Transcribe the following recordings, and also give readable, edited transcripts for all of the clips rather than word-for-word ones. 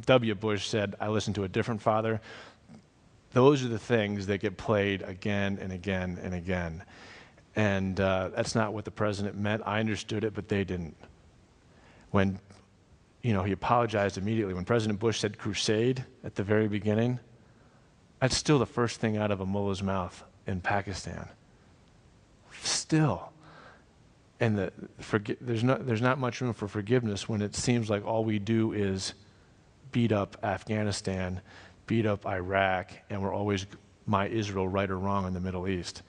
W. Bush said, I listen to a different father. Those are the things that get played again and again and again. And that's not what the president meant. I understood it, but they didn't. When, he apologized immediately. When President Bush said crusade at the very beginning, that's still the first thing out of a mullah's mouth in Pakistan. Still. And there's not much room for forgiveness when it seems like all we do is beat up Afghanistan, beat up Iraq, and we're always my Israel, right or wrong, in the Middle East.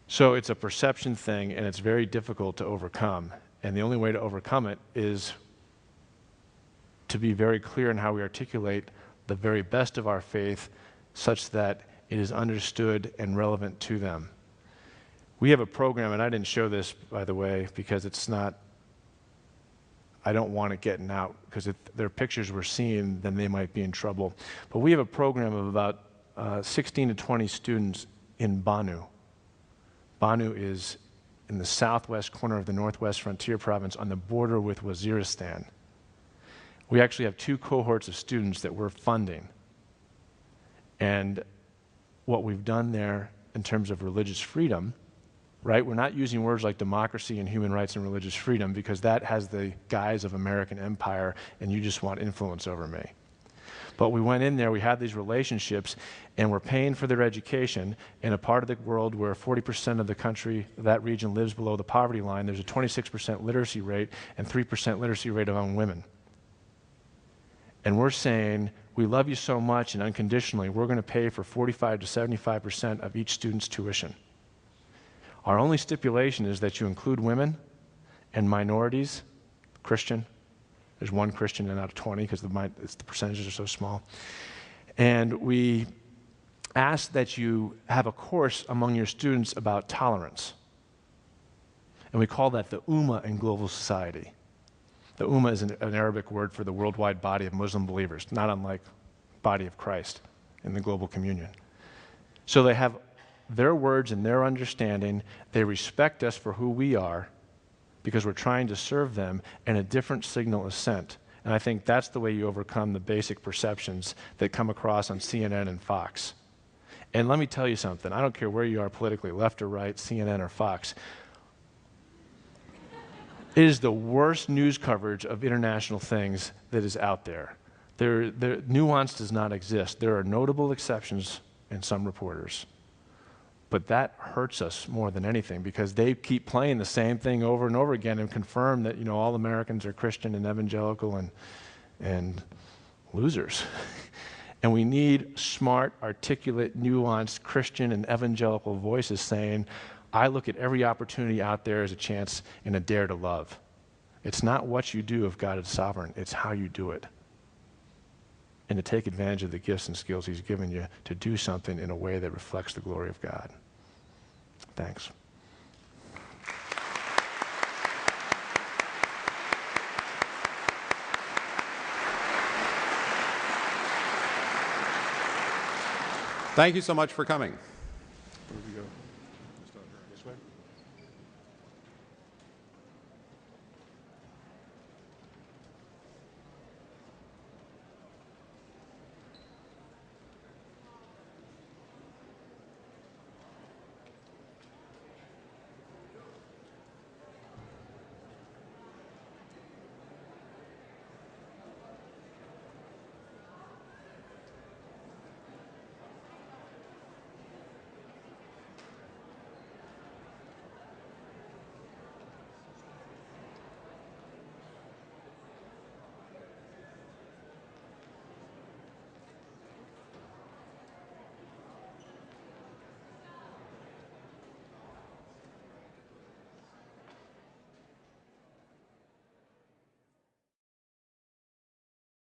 So it's a perception thing, and it's very difficult to overcome. And the only way to overcome it is to be very clear in how we articulate the very best of our faith such that it is understood and relevant to them. We have a program, and I didn't show this, by the way, because I don't want it getting out, because if there are pictures we're seeing, then they might be in trouble. But we have a program of about 16 to 20 students in Banu. Banu is in the southwest corner of the Northwest Frontier Province on the border with Waziristan. We actually have 2 cohorts of students that we're funding. And what we've done there in terms of religious freedom, right? We're not using words like democracy and human rights and religious freedom because that has the guise of American empire and you just want influence over me. But we went in there, we had these relationships, and we're paying for their education in a part of the world where 40% of the country, that region, lives below the poverty line. There's a 26% literacy rate and 3% literacy rate among women. And we're saying, we love you so much and unconditionally, we're going to pay for 45 to 75% of each student's tuition. Our only stipulation is that you include women and minorities, Christian. There's 1 Christian out of 20 because the percentages are so small. And we ask that you have a course among your students about tolerance. And we call that the Ummah in global society. The Ummah is an Arabic word for the worldwide body of Muslim believers, not unlike body of Christ in the global communion. So they have their words and their understanding. They respect us for who we are because we're trying to serve them, and a different signal is sent. And I think that's the way you overcome the basic perceptions that come across on CNN and Fox. And let me tell you something. I don't care where you are politically, left or right, CNN or Fox. It is the worst news coverage of international things that is out there. Nuance does not exist. There are notable exceptions in some reporters. But that hurts us more than anything because they keep playing the same thing over and over again and confirm that, all Americans are Christian and evangelical and losers. And we need smart, articulate, nuanced Christian and evangelical voices saying, I look at every opportunity out there as a chance and a dare to love. It's not what you do if God is sovereign, it's how you do it. And to take advantage of the gifts and skills He's given you to do something in a way that reflects the glory of God. Thanks. Thank you so much for coming.